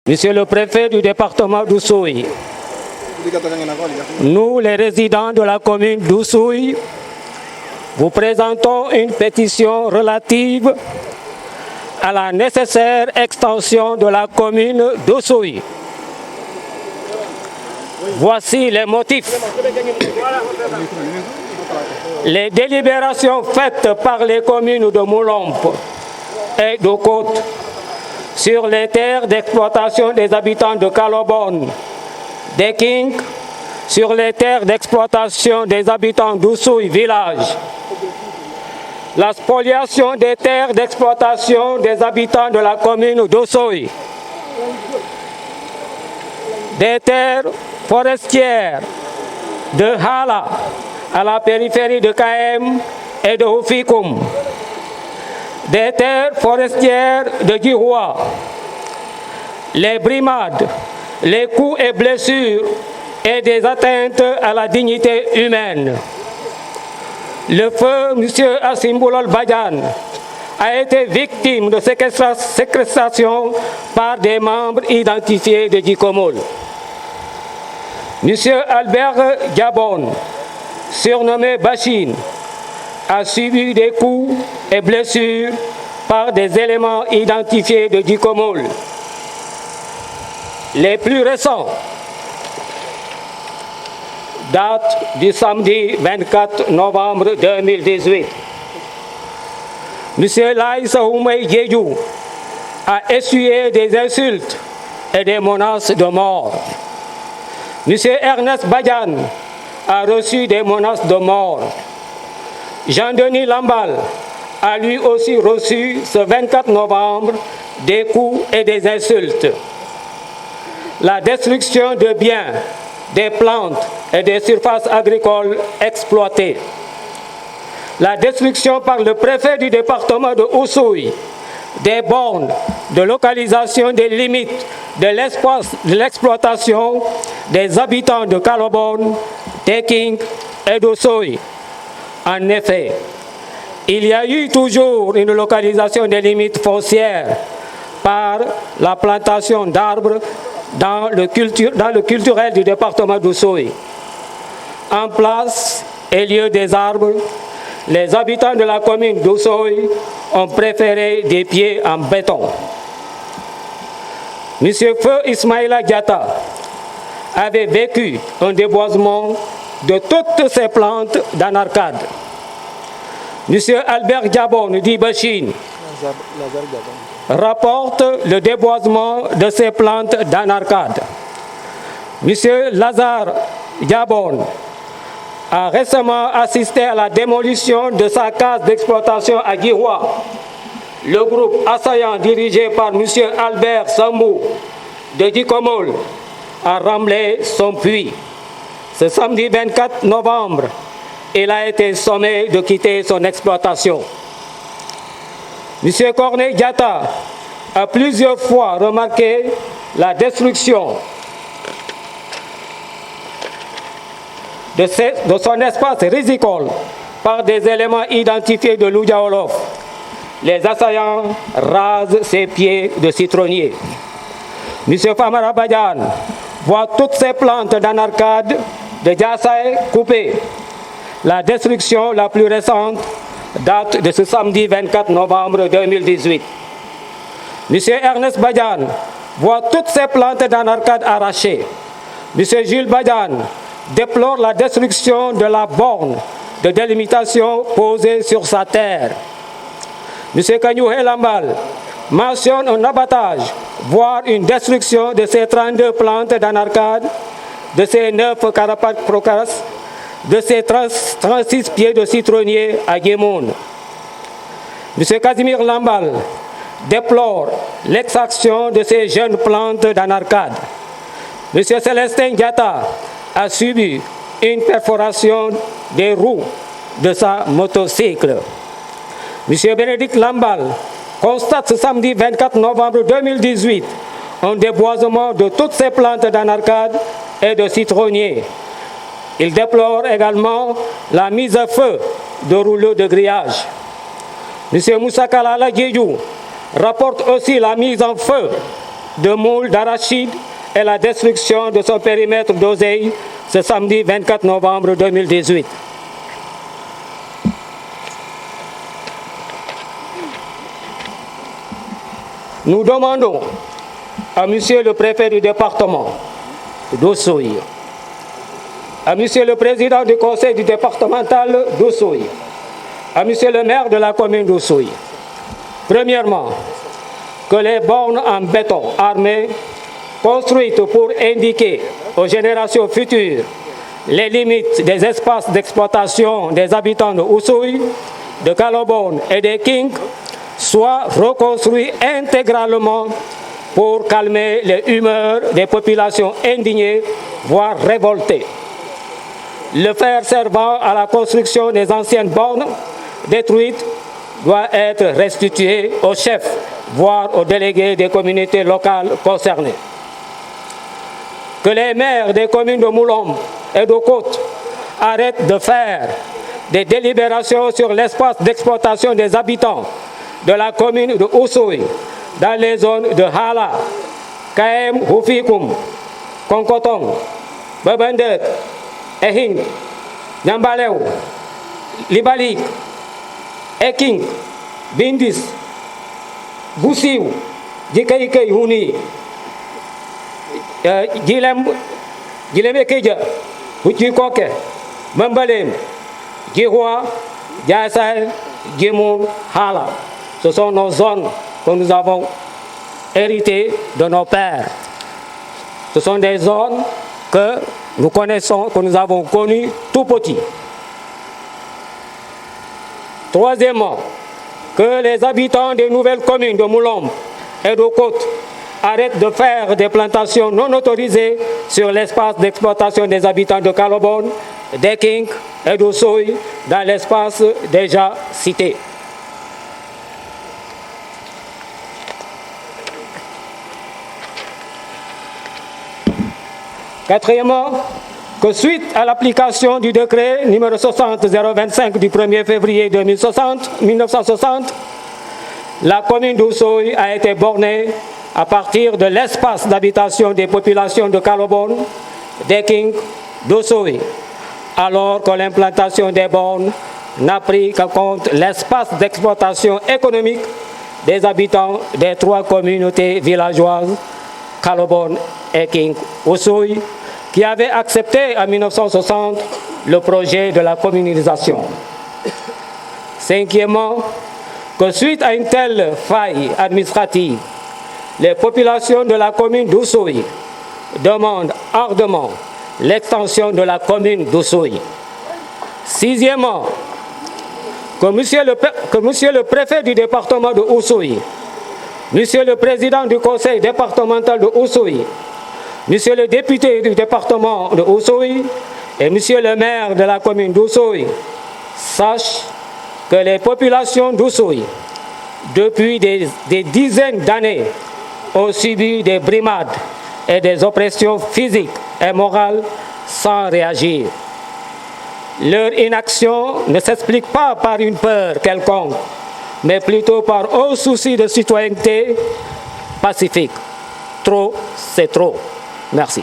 Monsieur le préfet du département d'Oussouye, nous, les résidents de la commune d'Oussouye, vous présentons une pétition relative à la nécessaire extension de la commune d'Oussouye. Voici les motifs. Les délibérations faites par les communes de Moulombe et d'Okot sur les terres d'exploitation des habitants de Kalobone, d'Eking, sur les terres d'exploitation des habitants d'Oussouye village, la spoliation des terres d'exploitation des habitants de la commune d'Oussouye, des terres forestières de Hala à la périphérie de Kaem et de Oufikoum, des terres forestières de Giroua, les brimades, les coups et blessures et des atteintes à la dignité humaine. Le feu M. Assimboulol Badian a été victime de séquestration par des membres identifiés de Djikomol. M. Albert Gabon, surnommé Bachine, a subi des coups et blessures par des éléments identifiés de Djikomol. Les plus récents datent du samedi 24 novembre 2018. M. Laïs Oumey Djedjou a essuyé des insultes et des menaces de mort. M. Ernest Badian a reçu des menaces de mort. Jean-Denis Lambal a lui aussi reçu ce 24 novembre des coups et des insultes. La destruction de biens, des plantes et des surfaces agricoles exploitées. La destruction par le préfet du département de Oussouye des bornes de localisation des limites de l'exploitation des habitants de Kalobone, d'Eking et d'Oussouye. En effet, il y a eu toujours une localisation des limites foncières par la plantation d'arbres dans le culturel du département d'Oussouye. En place et lieu des arbres, les habitants de la commune d'Oussouye ont préféré des pieds en béton. M. Feu Ismaïla Diatta avait vécu un déboisement de toutes ces plantes dans l'arcade. M. Albert Gabon dit Bachine rapporte le déboisement de ces plantes dans l'arcade. M. Lazare Gabon a récemment assisté à la démolition de sa case d'exploitation à Giroua. Le groupe assaillant dirigé par M. Albert Sambou de Djikomol a remblayé son puits. Ce samedi 24 novembre, il a été sommé de quitter son exploitation. M. Corneille Diatta a plusieurs fois remarqué la destruction de son espace risicole par des éléments identifiés de Loudiaolof. Les assaillants rasent ses pieds de citronnier. M. Famara Badian voit toutes ces plantes dans l'arcade de Djassaï coupées. La destruction la plus récente date de ce samedi 24 novembre 2018. M. Ernest Badian voit toutes ces plantes dans l'arcade arrachées. M. Jules Badian déplore la destruction de la borne de délimitation posée sur sa terre. M. Kanyouhe Lambal mentionne un abattage, voire une destruction de ces 32 plantes dans l'arcade, de ces 9 carapates procas, de ces 36 pieds de citronnier à Guémoun. M. Casimir Lambal déplore l'extraction de ces jeunes plantes dans l'arcade. M. Célestin Diatta a subi une perforation des roues de sa motocycle. M. Bénédicte Lambal constate ce samedi 24 novembre 2018 un déboisement de toutes ces plantes dans l'arcade et de citronniers. Il déplore également la mise à feu de rouleaux de grillage. M. Moussa Kalala Djedjou rapporte aussi la mise en feu de moules d'arachide et la destruction de son périmètre d'oseille ce samedi 24 novembre 2018. Nous demandons à Monsieur le préfet du département d'Oussouye, à Monsieur le président du conseil du départemental d'Oussouye, à Monsieur le maire de la commune d'Oussouye, premièrement, que les bornes en béton armé construites pour indiquer aux générations futures les limites des espaces d'exploitation des habitants de Oussouye, de Calobone et des King soient reconstruits intégralement pour calmer les humeurs des populations indignées, voire révoltées. Le fer servant à la construction des anciennes bornes détruites doit être restitué aux chefs, voire aux délégués des communautés locales concernées. Que les maires des communes de Moulombe et de Côte arrêtent de faire des délibérations sur l'espace d'exploitation des habitants de la commune de Oussouye dans les zones de Hala, Kaem, Houfikoum, Konkotong, Babandet, Ehing, Nyambalew, Libalik, Eking, Bindis, Boussiou, Dikaïkei Houni, Gilem Keja, Houchikoke, Mambalem, Djihwa, Djassay, Djimoun, Hala. Ce sont nos zones que nous avons héritées de nos pères. Ce sont des zones que nous connaissons, que nous avons connues tout petits. Troisièmement, que les habitants des nouvelles communes de Moulombe et de Côte arrêtent de faire des plantations non autorisées sur l'espace d'exploitation des habitants de Calobone, d'Eking et d'Oussouye dans l'espace déjà cité. Quatrièmement, que suite à l'application du décret numéro 60-025 du 1er février 1960, la commune d'Oussouye a été bornée à partir de l'espace d'habitation des populations de Calobone, d'Eking, d'Oussouye, alors que l'implantation des bornes n'a pris qu'en compte l'espace d'exploitation économique des habitants des trois communautés villageoises, Calobone, Eking, Oussouye, qui avaient accepté en 1960 le projet de la communalisation. Cinquièmement, que suite à une telle faille administrative, les populations de la commune d'Oussouye demandent ardemment l'extension de la commune d'Oussouye. Sixièmement, que monsieur le préfet du département de Oussouye, Monsieur le président du conseil départemental de Oussouye, Monsieur le député du département de Oussouye et Monsieur le maire de la commune d'Oussouye sachent que les populations d'Oussouye, depuis des dizaines d'années, ont subi des brimades et des oppressions physiques et morales sans réagir. Leur inaction ne s'explique pas par une peur quelconque, mais plutôt par un souci de citoyenneté pacifique. Trop, c'est trop. Merci.